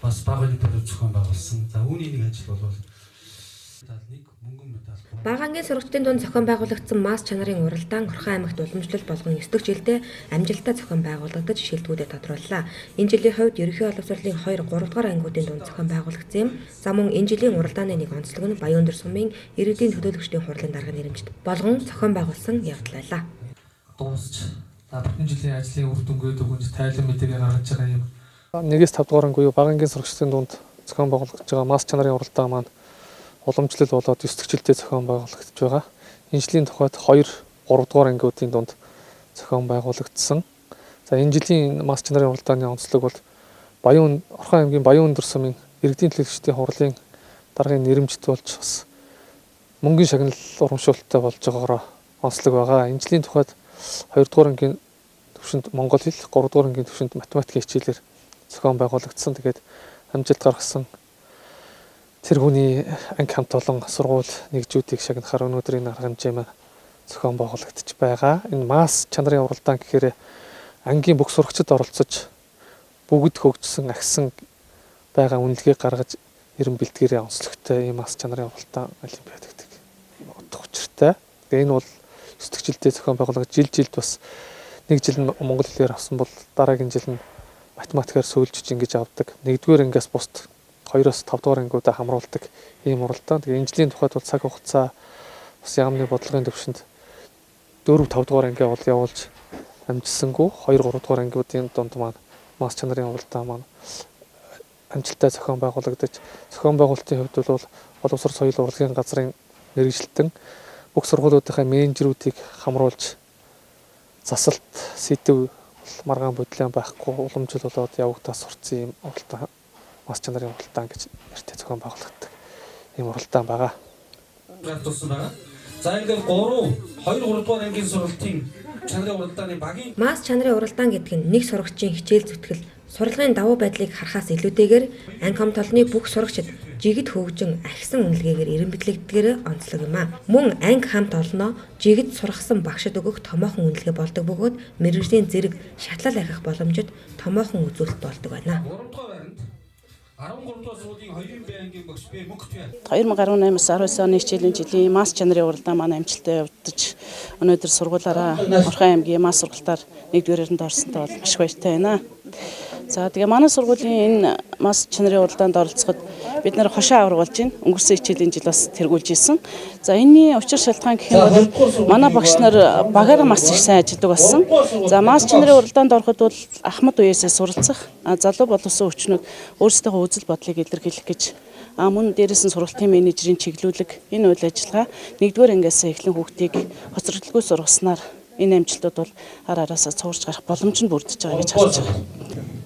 бас бага олимпиадад зохион байгуулсан. За үүний нэг ажил бол нэг мөнгөн медаль. Бага ангийн сургалтын дунд зохион байгуулагдсан масс чанарын уралдаан Орхон аймагт уламжлалт болгон 9 дахь жилдээ амжилттай зохион байгуулагдаж шилдэгүүдэд тодрууллаа. Энэ жилийн хувьд ерөнхий боловсролын 2, 3 дугаар ангиудын дунд зохион байгуулагдсан юм. За мөн энэ жилийн уралдааны нэг онцлог нь Баян өндөр сумын иргэдийн төлөөлөгчдийн хурлын дарга нэрэмжит болгон зохион байгуулсан явдал байлаа. Дуусч бүтэн жилийн ажлын үр дүнгээ дүгнж тайлан мэдээгээ гаргаж байгаа юм. 1-5 дугаар ангийн Бага ангийн сургалтын дунд зохион байгуулагдж байгаа масс чанарын уралдаан маань уламжлал болоод 9 дахь жилдээ зохион байгуулагдж байгаа. Энэ жилийн тухайд 2, 3 дугаар ангиудын дунд зохион байгуулагдсан. За энэ жилийн масс чанарын уралдааны онцлог бол Орхон аймгийн Баян өндөр сумын иргэдийн төлөөлөгчдийн хурлын даргын нэрэмжит болж бас мөнгөний шагнал урамшуулалттай болж байгаагаар онцлог байгаа. Энэ жилийн тухайд 2 дугаар ангийн төвшөнд монгол хэл, 3 дугаар ангийн төвшөнд математикийн хичээлээр зохион байгуулагдсан. Тэгээд амжилт гаргасан тэр хүний анги хамт олон сургууль нэгжүүдийг шагнахаар өнөөдрийн арга хэмжээ маань зохион байгуулагдаж байгаа. Энэ масс чанарын уралдаан гэхээр ангийн бүх сурагчид оролцож бүгд хөгжсөн агсан байгаа үнэлгээг гаргаж ерөн бэлтгэрээ онцлогтой ийм масс чанарын уралдаан олимпиад гэдэг утга учиртай. Тэгээ энэ бол 9 дахь жилдээ зохион байгуулагдаж жилд бас нэг жил нь монгол хэлээр авсан бол дараагийн жил нь математикаар сөүлжиж ингэж авдаг. 1-р ангиас бусд 2-5 дугаар ангиудаа хамруулдаг ийм уралдаан. Тэгээ энэ жилийн тухайд бол цаг хугацаа бас яамны бодлогын төвшөнд 4-5 дугаар анги бол явуулж амжилсангүй. 2-3 дугаар ангиудын дунд маань масс чанарын уралдаан маань амжилттай зохион байгуулагдаж, зохион байгуулалтын хувьд бол боловсрол соёл урлагийн газрын мэргэжилтэн бүх сургуулиудынхаа менежерүүдийг хамруулж засалт сэдв маргаан бодлон байхгүй уламжлал болоод явагдаж сурцсан юм уралдаан масс чанарын уралдаан гэж нэртэй зохион байгуулагддаг ийм уралдаан байгаа. За ингээд 2-3 дугаар ангийн сургалтын чанарын уралдааны багийн масс чанарын уралдаан гэдэг нь нэг сурагчийн хичээл зүтгэл, сурлагын давуу байдлыг харахаас илүүтэйгээр анги хамт олонны бүх сурагчид жигд хөгжин ахисан үнэлгээгээр эрен битлэгдгээр онцлог юм а. Мөн анги хамт олоноо жигд сургасан багшид өгөх томоохон үнэлгээ болдог бөгөөд мэргэжлийн зэрэг шатлал ахих боломжит томоохон үзүүлэлт болдог байна. 13 дугаар сургуулийн 2-ын Б ангийн багш Б Мөнхт байна. 2018-19 оны хичээлийн жилийн масс чанарын уралдаан маань амжилттай явагдаж өнөөдөр сургуулаараа Орхон аймгийн масс сургалтаар 1-р орсонтой бол маш баяртай байна. За тэгээ манай сургуулийн энэ масс чанарын уралдаанд оролцоход бид нэр хошоо аврагуулж байна. Өнгөрсөн хичээлийн жил бас тэргүүлж исэн. За энэний учир шалтгаан гэх юм бол манай багш нар багаараа маш их сайн ажилладаг болсон. За масс чанарын уралдаанд ороход бол ахмад үеэсээ суралцах, залуу боловсон хүчнүүд өөрсдийнхөө үзэл бодлыг илэрхийлэх гэж мөн дээрээс нь сургалтын менежерийн чиглүүлэг энэ үйл ажиллагаа 1-р ангиас эхлэн хүүхдийг хоцрогдолгүй сургаснаар энэ амжилтууд бол араасаа цуурч гарах боломж нь бүрдэж байгаа гэж харж байгаа.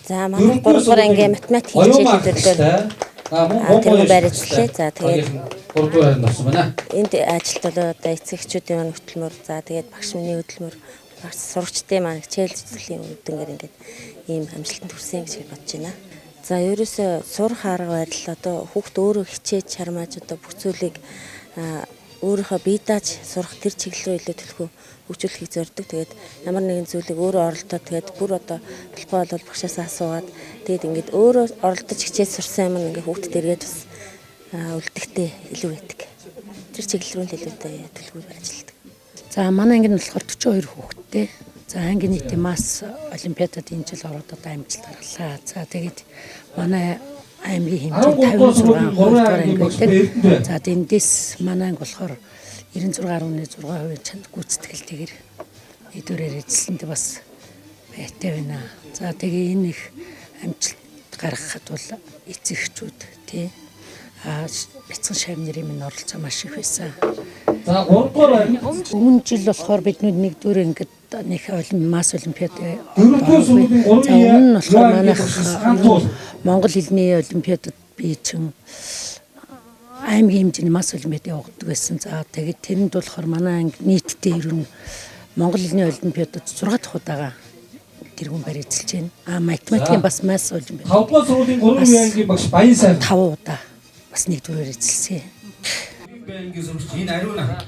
За манай 3 дугаар ангийн математик хичээлүүдээр тэргүүн барьжлаа. За тэгээд 3 дугаар анги орсон байна. энд ажилт бол одоо эцэгчүүдийн маань хөтөлмөр, за тэгээд багш минь хөтөлмөр, багш сурагчдын маань хичээл зүтгэлийн үднээр ингээд ийм амжилтанд хүрсэн гэж бодож байна. За ерөөсөө сурах арга барил одоо хүүхд өөрөө хичээж чармааж одоо бүх зүйлийг өөрийнхөө бие дааж сурах тэр чиглэл рүү илүү төлхөө хөгжүүлэхийг зорддог. Тэгээд ямар нэгэн зүйлийг өөрөө оролдоод тэгээд бүр одоо толгой бол багшаас асуугаад тэгээд ингээд өөрөө оролдож хичээж сурсан юм ингээд хүүхдэд эргээд бас үлдэхтэй илүү байдаг. Тэр чиглэл рүү илүү төлхөө ажилладаг. За манай анги нь болохоор 42 хүүхэдтэй. За анги нийтийн масс олимпиадад энэ жил ороод одоо амжилт гаргалаа. За тэгээд манай аймгийн хэмжээ 56 дугаар анги байдаг. За эндээс манай анги болохоор 96.6% чанд гүйцэтгэлтэйгээр эдгээрээр эзэлсэнд бас байтай байна. За тэгээ энэ их амжилт гаргахад бол эцэгчүүд тий бяцхан шавнырын минь оролцоо маш их байсан. За 3 дугаар өмнө жил болохоор бид 1-р ангид нэг масс олимпиад өмнө нь болохоор манайх Монгол хэлний олимпиадад би чин аймгийн хэмжээний масс олимпиад явагддаг байсан. За тэгээд тэрэнд болохоор манай анги нийтдээ ер нь Монгол хэлний олимпиадад 6 дахь удаага тэргүүн барь эзэлж байна. Математикийн бас масс олимпиад 5 дугаар сургуулийн 3-ын ангийн багш Баян сайн 5 удаа бас 1-р эзэлсэн. Б ангийн сурагч энэ ариуна.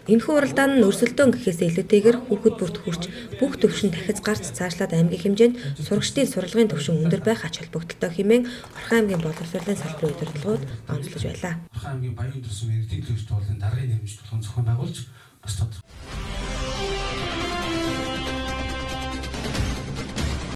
Энэхүү уралдаан нь өрсөлдөөн гэхээс илүүтэйгээр хүүхэд бүрт хүрч бүх төвшин дахиж гарч цаашлаад аймгийн хэмжээнд сурагчдын сурлагын төвшин өндөр байх ач холбогдолтой хэмээн Орхон аймгийн боловсролын салбарын удирдлагууд онцлож байлаа. Орхон аймгийн Баян өндөрсөн иргэдийн төлөвлөлт болон даргын нэмж болгон зохион байгуулж бас тодорхой